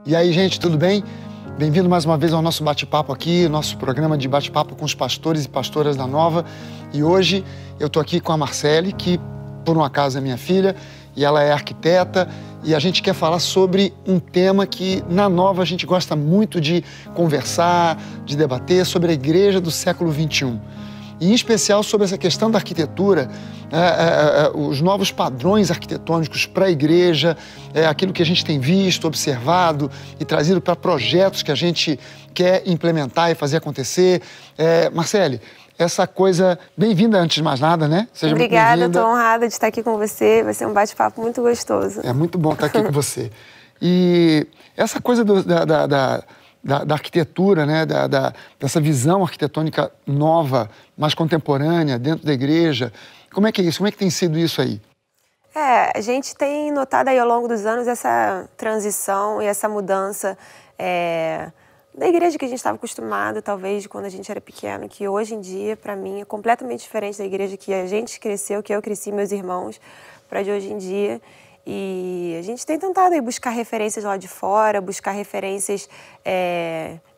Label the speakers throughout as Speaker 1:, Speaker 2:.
Speaker 1: E aí, gente, tudo bem? Bem-vindo mais uma vez ao nosso bate-papo aqui, nosso programa de bate-papo com os pastores e pastoras da Nova. E hoje eu tô aqui com a Marcele, que por um acaso é minha filha, e ela é arquiteta, e a gente quer falar sobre um tema que na Nova a gente gosta muito de conversar, de debater, sobre a igreja do século XXI. E em especial sobre essa questão da arquitetura, os novos padrões arquitetônicos para a igreja, aquilo que a gente tem visto, observado e trazido para projetos que a gente quer implementar e fazer acontecer. Marcele, essa coisa... Bem-vinda antes de mais nada, né? Seja
Speaker 2: Obrigada, estou honrada de estar aqui com você. Vai ser um bate-papo muito gostoso.
Speaker 1: É muito bom estar aqui com você. E essa coisa da arquitetura, né? Dessa visão arquitetônica nova, mais contemporânea, dentro da igreja. Como é que é isso? Como é que tem sido isso aí?
Speaker 2: A gente tem notado aí ao longo dos anos essa transição e essa mudança da igreja que a gente estava acostumado, talvez, de quando a gente era pequeno, que hoje em dia, para mim, é completamente diferente da igreja que a gente cresceu, que eu cresci, meus irmãos, para de hoje em dia. E a gente tem tentado aí buscar referências lá de fora, buscar referências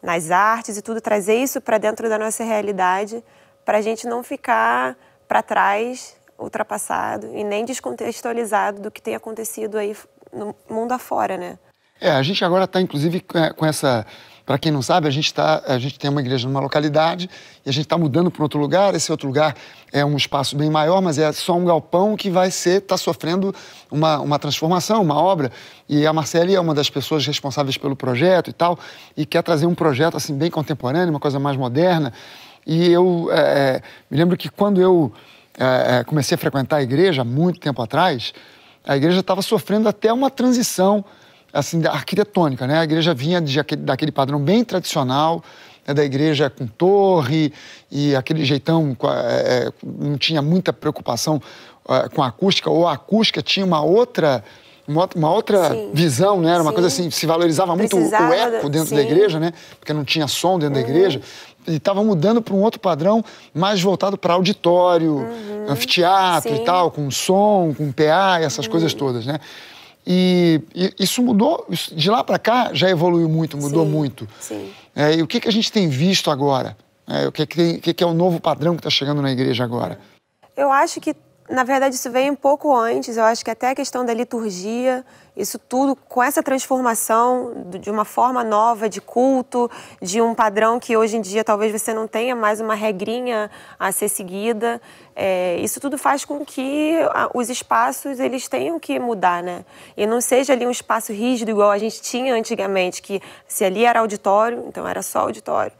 Speaker 2: nas artes e tudo, trazer isso para dentro da nossa realidade, para a gente não ficar para trás, ultrapassado e nem descontextualizado do que tem acontecido aí no mundo afora, né?
Speaker 1: A gente agora está, inclusive, com essa... Para quem não sabe, a gente tem uma igreja numa localidade e a gente está mudando para outro lugar. Esse outro lugar é um espaço bem maior, mas é só um galpão que está sofrendo uma transformação, uma obra. E a Marcele é uma das pessoas responsáveis pelo projeto e tal, e quer trazer um projeto assim bem contemporâneo, uma coisa mais moderna. E eu me lembro que quando eu comecei a frequentar a igreja, há muito tempo atrás, a igreja estava sofrendo até uma transição assim, arquitetônica, né? A igreja vinha daquele padrão bem tradicional, né, da igreja com torre e aquele jeitão, não tinha muita preocupação com a acústica, ou a acústica tinha uma outra visão, né? Era uma coisa assim, se valorizava muito o eco dentro da igreja, né? Porque não tinha som dentro da igreja. E estava mudando para um outro padrão mais voltado para auditório, anfiteatro e tal, com som, com PA e essas coisas todas, né? E isso mudou, de lá para cá já evoluiu muito, mudou muito.
Speaker 2: Sim.
Speaker 1: E o que a gente tem visto agora? O que é o novo padrão que está chegando na igreja agora?
Speaker 2: Eu acho que, na verdade, isso veio um pouco antes. Eu acho que até a questão da liturgia, isso tudo com essa transformação de uma forma nova de culto, de um padrão que hoje em dia talvez você não tenha mais uma regrinha a ser seguida. Isso tudo faz com que os espaços eles tenham que mudar, né? E não seja ali um espaço rígido igual a gente tinha antigamente, que se ali era auditório, então era só auditório.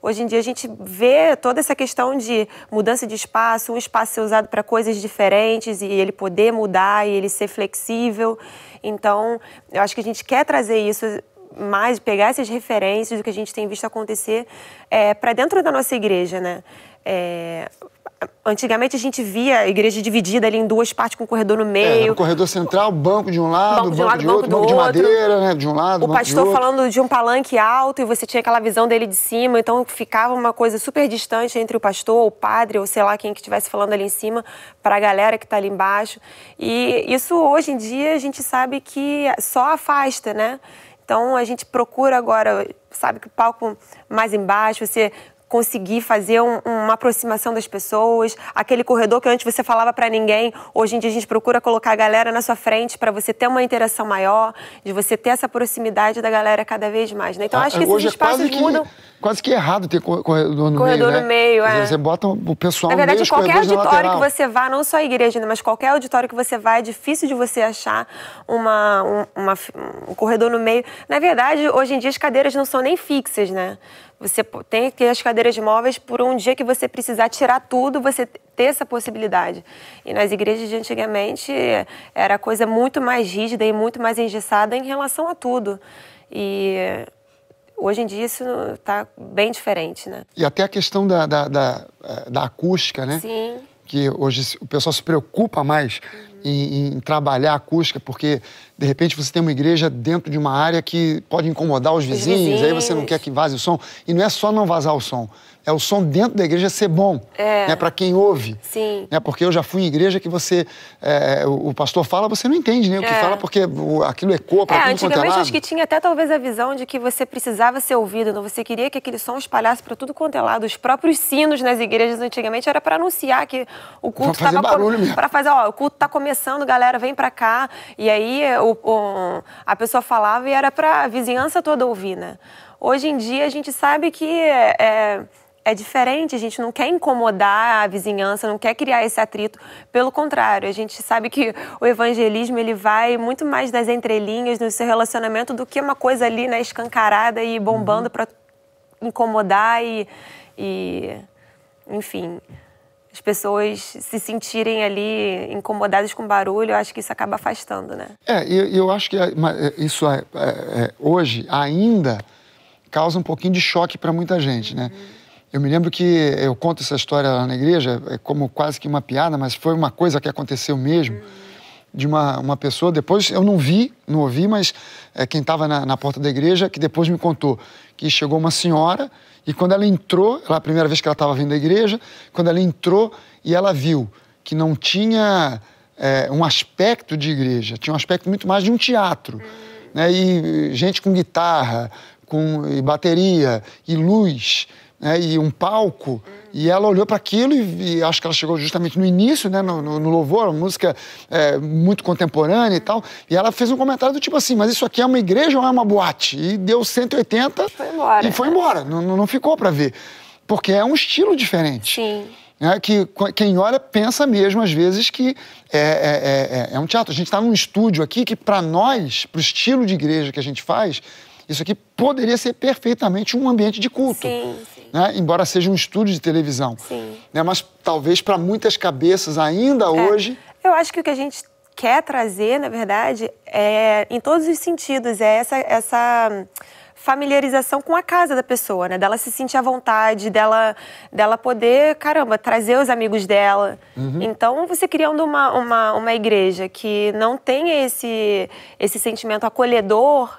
Speaker 2: Hoje em dia a gente vê toda essa questão de mudança de espaço, um espaço ser usado para coisas diferentes e ele poder mudar e ele ser flexível. Então, eu acho que a gente quer trazer isso mais, pegar essas referências do que a gente tem visto acontecer para dentro da nossa igreja, né? Antigamente a gente via a igreja dividida ali em duas partes com um corredor no meio.
Speaker 1: Um corredor central, banco de um lado, banco de outro,
Speaker 2: banco
Speaker 1: de madeira, né? De um lado,
Speaker 2: o pastor falando de um palanque alto e você tinha aquela visão dele de cima, então ficava uma coisa super distante entre o pastor, o padre, ou sei lá quem que estivesse falando ali em cima, para a galera que está ali embaixo. E isso hoje em dia a gente sabe que só afasta, né? Então a gente procura agora, sabe, que o palco mais embaixo, você conseguir fazer uma aproximação das pessoas, aquele corredor que antes você falava para ninguém, hoje em dia a gente procura colocar a galera na sua frente para você ter uma interação maior, de você ter essa proximidade da galera cada vez mais, né? Então acho que esses espaços mudam.
Speaker 1: Quase que errado ter corredor no
Speaker 2: corredor
Speaker 1: meio,
Speaker 2: no meio,
Speaker 1: Você bota o pessoal
Speaker 2: na verdade,
Speaker 1: no meio,
Speaker 2: qualquer auditório que você vá, não só a igreja, mas qualquer auditório que você vá, é difícil de você achar um corredor no meio. Na verdade, hoje em dia as cadeiras não são nem fixas, né? Você tem que ter as cadeiras móveis por um dia que você precisar tirar tudo, você ter essa possibilidade. E nas igrejas de antigamente era coisa muito mais rígida e muito mais engessada em relação a tudo. E hoje em dia isso está bem diferente, né?
Speaker 1: E até a questão da acústica, né?
Speaker 2: Sim.
Speaker 1: Que hoje o pessoal se preocupa mais em trabalhar a acústica, porque De repente você tem uma igreja dentro de uma área que pode incomodar os vizinhos, aí você não quer que vaze o som. E não é só não vazar o som, é o som dentro da igreja ser bom, né, para quem ouve.
Speaker 2: Sim.
Speaker 1: Né, porque eu já fui em igreja que você, o pastor fala, você não entende nem o que fala, porque aquilo ecoa para tudo quanto é lado.
Speaker 2: Antigamente acho que tinha até talvez a visão de que você precisava ser ouvido, então você queria que aquele som espalhasse para tudo quanto é lado. Os próprios sinos nas igrejas antigamente era para anunciar que o culto
Speaker 1: estava
Speaker 2: para fazer, o culto está começando, galera, vem para cá. E aí a pessoa falava e era para a vizinhança toda ouvir, né? Hoje em dia a gente sabe que é diferente, a gente não quer incomodar a vizinhança, não quer criar esse atrito. Pelo contrário, a gente sabe que o evangelismo ele vai muito mais das entrelinhas no seu relacionamento do que uma coisa ali, né, escancarada e bombando para incomodar e, enfim, as pessoas se sentirem ali incomodadas com barulho. Eu acho que isso acaba afastando, né?
Speaker 1: Eu acho que isso hoje ainda causa um pouquinho de choque para muita gente, né? Eu me lembro que eu conto essa história lá na igreja, como quase que uma piada, mas foi uma coisa que aconteceu mesmo, de uma pessoa, depois eu não ouvi, mas quem estava na porta da igreja, que depois me contou, que chegou uma senhora e quando ela entrou, a primeira vez que ela estava vindo à igreja, quando ela entrou e ela viu que não tinha um aspecto de igreja, tinha um aspecto muito mais de um teatro, né? E gente com guitarra, e bateria, e luz, né, e um palco, e ela olhou para aquilo e acho que ela chegou justamente no início, né, no louvor, uma música muito contemporânea e tal, e ela fez um comentário do tipo assim, mas isso aqui é uma igreja ou é uma boate? E deu 180 e foi embora, não ficou para ver, porque é um estilo diferente.
Speaker 2: Sim.
Speaker 1: Né, que quem olha pensa mesmo, às vezes, que é um teatro. A gente está num estúdio aqui que, para nós, para o estilo de igreja que a gente faz, isso aqui poderia ser perfeitamente um ambiente de culto.
Speaker 2: Sim.
Speaker 1: Né? Embora seja um estúdio de televisão.
Speaker 2: Sim.
Speaker 1: Né? Mas talvez para muitas cabeças ainda hoje...
Speaker 2: Eu acho que o que a gente quer trazer, na verdade, em todos os sentidos, essa familiarização com a casa da pessoa, né? Dela se sentir à vontade, dela poder, trazer os amigos dela. Então, você criando uma igreja que não tem esse sentimento acolhedor...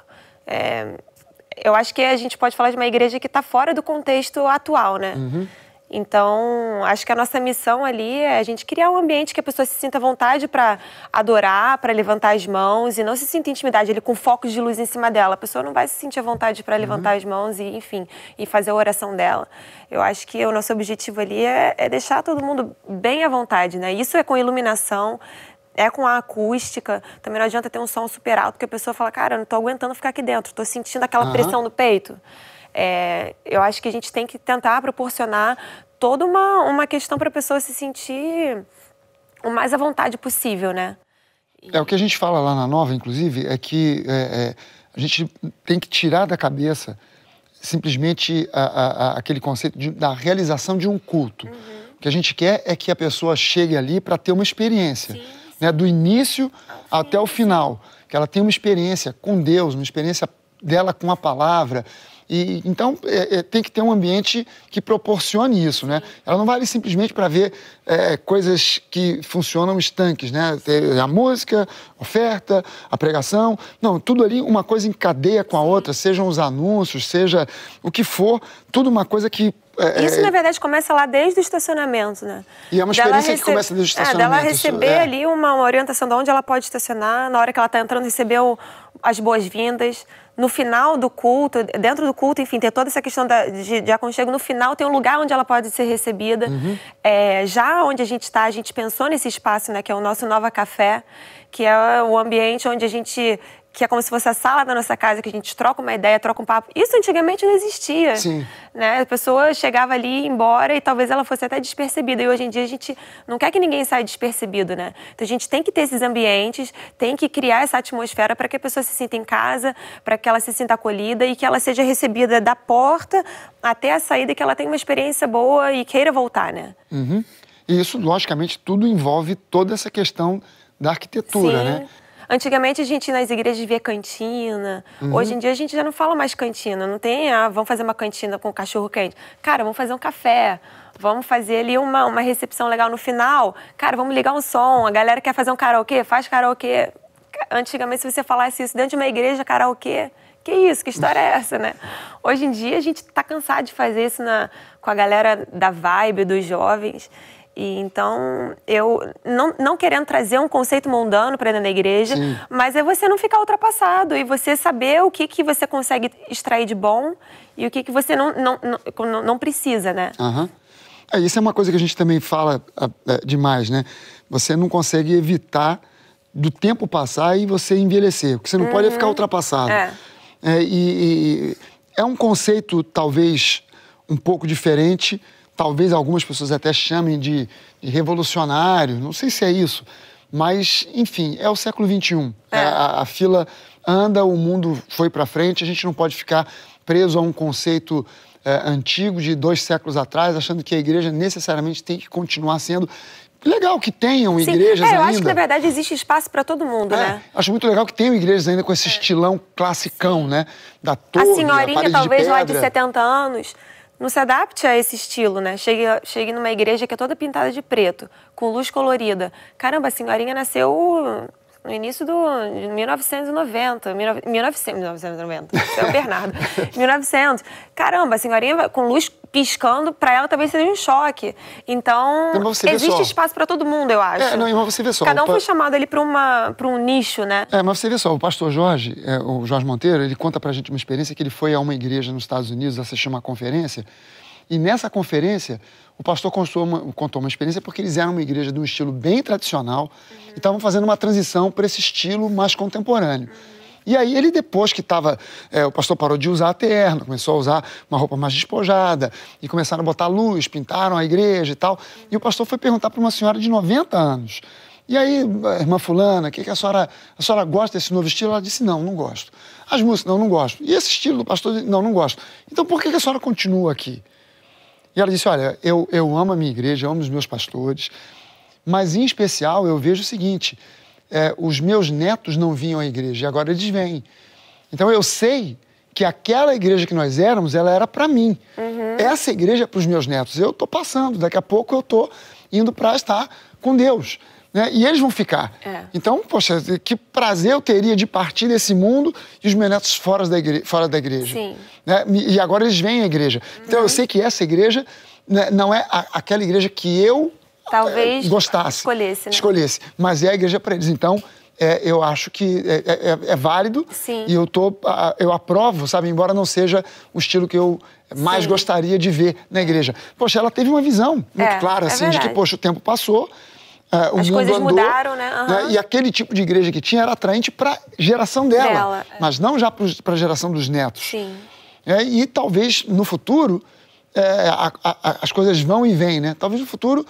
Speaker 2: eu acho que a gente pode falar de uma igreja que está fora do contexto atual, né? Então, acho que a nossa missão ali é a gente criar um ambiente que a pessoa se sinta à vontade para adorar, para levantar as mãos e não se sinta intimidade ali com focos de luz em cima dela. A pessoa não vai se sentir à vontade para levantar as mãos e, enfim, e fazer a oração dela. Eu acho que o nosso objetivo ali é deixar todo mundo bem à vontade, né? Isso é com iluminação, com a acústica. Também não adianta ter um som super alto, que a pessoa fala, cara, eu não tô aguentando ficar aqui dentro, tô sentindo aquela pressão no peito. Eu acho que a gente tem que tentar proporcionar toda uma questão para a pessoa se sentir o mais à vontade possível, né?
Speaker 1: O que a gente fala lá na Nova, inclusive, é que a gente tem que tirar da cabeça simplesmente aquele conceito da realização de um culto. O que a gente quer é que a pessoa chegue ali para ter uma experiência. Né, do início até o final, que ela tenha uma experiência com Deus, uma experiência dela com a palavra. E então tem que ter um ambiente que proporcione isso, né? Ela não vai ali simplesmente para ver coisas que funcionam estanques, né? A música, a oferta, a pregação, não, tudo ali uma coisa em cadeia com a outra, sejam os anúncios, seja o que for, tudo uma coisa que
Speaker 2: isso, na verdade, começa lá desde o estacionamento, né?
Speaker 1: E é uma experiência que começa desde o estacionamento.
Speaker 2: Dela receber ali uma orientação de onde ela pode estacionar, na hora que ela está entrando, receber as boas-vindas. No final do culto, dentro do culto, enfim, ter toda essa questão de aconchego. No final tem um lugar onde ela pode ser recebida. Já onde a gente está, a gente pensou nesse espaço, né, que é o nosso Nova Café, que é o ambiente onde a gente... que é como se fosse a sala da nossa casa, que a gente troca uma ideia, troca um papo. Isso antigamente não existia.
Speaker 1: Sim.
Speaker 2: Né? A pessoa chegava ali, ia embora, e talvez ela fosse até despercebida. E hoje em dia a gente não quer que ninguém saia despercebido, né? Então a gente tem que ter esses ambientes, tem que criar essa atmosfera para que a pessoa se sinta em casa, para que ela se sinta acolhida e que ela seja recebida da porta até a saída, que ela tenha uma experiência boa e queira voltar, né?
Speaker 1: E isso, logicamente, tudo envolve toda essa questão da arquitetura,
Speaker 2: Sim.
Speaker 1: né?
Speaker 2: Antigamente a gente nas igrejas via cantina, hoje em dia a gente já não fala mais cantina, não tem, vamos fazer uma cantina com cachorro quente. Cara, vamos fazer um café, vamos fazer ali uma recepção legal no final. Cara, vamos ligar um som, a galera quer fazer um karaokê, faz karaokê. antigamente, se você falasse isso dentro de uma igreja, karaokê, que isso? Que história é essa, né? Hoje em dia, a gente tá cansado de fazer isso com a galera da vibe, dos jovens. E então, eu não querendo trazer um conceito mundano para dentro da igreja, sim, mas é você não ficar ultrapassado e você saber o que você consegue extrair de bom e o que você não precisa, né?
Speaker 1: Uhum. Isso é uma coisa que a gente também fala demais, né? Você não consegue evitar do tempo passar e você envelhecer. O que você não pode é ficar ultrapassado. E é um conceito, talvez, um pouco diferente. Talvez algumas pessoas até chamem de revolucionário. Não sei se é isso. Mas, enfim, é o século XXI. A fila anda, o mundo foi para frente. A gente não pode ficar preso a um conceito antigo de 2 séculos atrás, achando que a igreja necessariamente tem que continuar sendo... Legal que tenham igrejas ainda.
Speaker 2: Eu acho que, na verdade, existe espaço para todo mundo, né?
Speaker 1: Acho muito legal que tenham igrejas ainda com esse estilão classicão, né? Da torre,
Speaker 2: a senhorinha, talvez, lá de
Speaker 1: 70
Speaker 2: 70 anos, não se adapte a esse estilo, né? Chegue numa igreja que é toda pintada de preto, com luz colorida. Caramba, a senhorinha nasceu... no início de 1990, 1990, isso é o Bernardo, 1900. Caramba, a senhorinha com luz piscando, para ela talvez seja um choque. Então, existe espaço para todo mundo, eu acho.
Speaker 1: Mas você vê só.
Speaker 2: Cada um foi chamado ali para um nicho, né?
Speaker 1: Mas você vê só, o pastor Jorge, o Jorge Monteiro, ele conta pra gente uma experiência que ele foi a uma igreja nos Estados Unidos assistir uma conferência, e nessa conferência, o pastor contou uma experiência porque eles eram uma igreja de um estilo bem tradicional e estavam fazendo uma transição para esse estilo mais contemporâneo. E aí ele, depois que estava... o pastor parou de usar a terno, começou a usar uma roupa mais despojada e começaram a botar luz, pintaram a igreja e tal. E o pastor foi perguntar para uma senhora de 90 anos. E aí, irmã fulana, que a senhora gosta desse novo estilo? Ela disse, não gosto. As músicas, não gosto. E esse estilo do pastor, não gosto. Então por que a senhora continua aqui? E ela disse, olha, eu amo a minha igreja, eu amo os meus pastores, mas em especial eu vejo o seguinte, os meus netos não vinham à igreja e agora eles vêm. Então eu sei que aquela igreja que nós éramos, ela era para mim. Essa igreja é para os meus netos. Eu estou passando, daqui a pouco eu estou indo para estar com Deus. Né? E eles vão ficar. Então, poxa, que prazer eu teria de partir desse mundo e os meus netos fora da igreja.
Speaker 2: Sim.
Speaker 1: Né? E agora eles vêm à igreja. Então eu sei que essa igreja, né, não é aquela igreja que eu
Speaker 2: talvez
Speaker 1: gostasse.
Speaker 2: Escolhesse.
Speaker 1: Mas é a igreja para eles. Então, eu acho que é válido.
Speaker 2: Sim.
Speaker 1: E eu aprovo, sabe? Embora não seja o estilo que eu mais gostaria de ver na igreja. Poxa, ela teve uma visão muito clara, assim, de que, poxa, o tempo passou.
Speaker 2: As coisas mudaram, né?
Speaker 1: E aquele tipo de igreja que tinha era atraente para a geração dela, mas não já para a geração dos netos.
Speaker 2: Sim.
Speaker 1: E talvez no futuro as coisas vão e vêm, né? Talvez no futuro,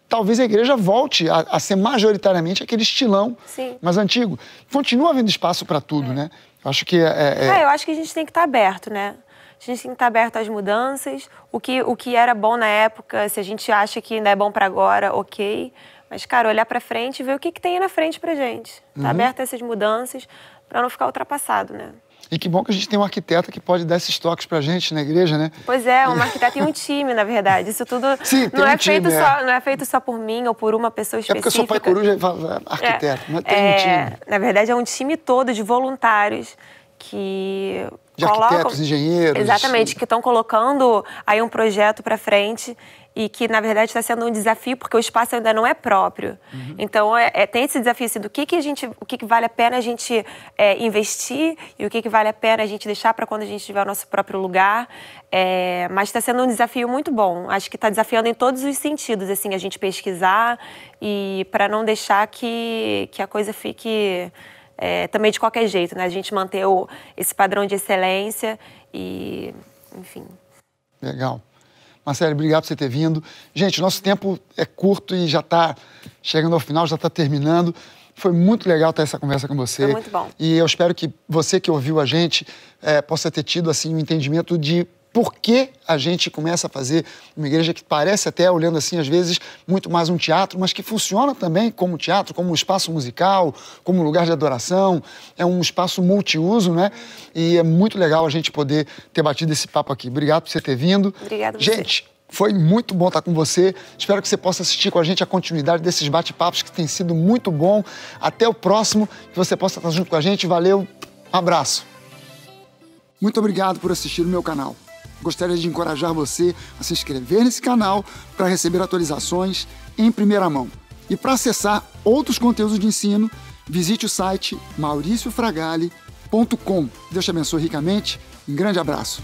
Speaker 1: talvez a igreja volte a ser majoritariamente aquele estilão mais antigo. Continua havendo espaço para tudo, né? Acho que
Speaker 2: eu acho que a gente tem que estar aberto, né? A gente tem que estar aberto às mudanças. O que era bom na época, se a gente acha que ainda é bom para agora, ok. Mas, cara, olhar para frente e ver o que tem aí na frente pra gente. Tá aberto a essas mudanças para não ficar ultrapassado, né?
Speaker 1: E que bom que a gente tem um arquiteto que pode dar esses toques pra gente na igreja, né?
Speaker 2: Pois é, um arquiteto e um time, na verdade. Isso tudo não é feito só por mim ou por uma pessoa específica.
Speaker 1: É porque eu sou pai coruja e arquiteto, mas tem um time.
Speaker 2: Na verdade, é um time todo de voluntários que
Speaker 1: arquitetos, engenheiros.
Speaker 2: Exatamente, que estão colocando aí um projeto para frente e que, na verdade, está sendo um desafio porque o espaço ainda não é próprio. Então, tem esse desafio assim, do o que vale a pena a gente investir e o que vale a pena a gente deixar para quando a gente tiver o nosso próprio lugar. Mas está sendo um desafio muito bom. Acho que está desafiando em todos os sentidos, assim, a gente pesquisar e para não deixar que a coisa fique... também de qualquer jeito, né? A gente manter esse padrão de excelência e, enfim.
Speaker 1: Legal. Marcele, obrigado por você ter vindo. Gente, nosso tempo é curto e já está chegando ao final, já está terminando. Foi muito legal ter essa conversa com você.
Speaker 2: Foi muito bom.
Speaker 1: E eu espero que você que ouviu a gente possa ter tido assim, um entendimento de por que a gente começa a fazer uma igreja que parece até, olhando assim, às vezes, muito mais um teatro, mas que funciona também como teatro, como um espaço musical, como um lugar de adoração. É um espaço multiuso, né? E é muito legal a gente poder ter batido esse papo aqui. Obrigado por você ter vindo.
Speaker 2: Obrigada a você.
Speaker 1: Gente, Foi muito bom estar com você. Espero que você possa assistir com a gente a continuidade desses bate-papos que tem sido muito bom. Até o próximo, que você possa estar junto com a gente. Valeu, abraço. Muito obrigado por assistir o meu canal. Gostaria de encorajar você a se inscrever nesse canal para receber atualizações em primeira mão. E para acessar outros conteúdos de ensino, visite o site mauriciofragale.com. Deus te abençoe ricamente. Um grande abraço.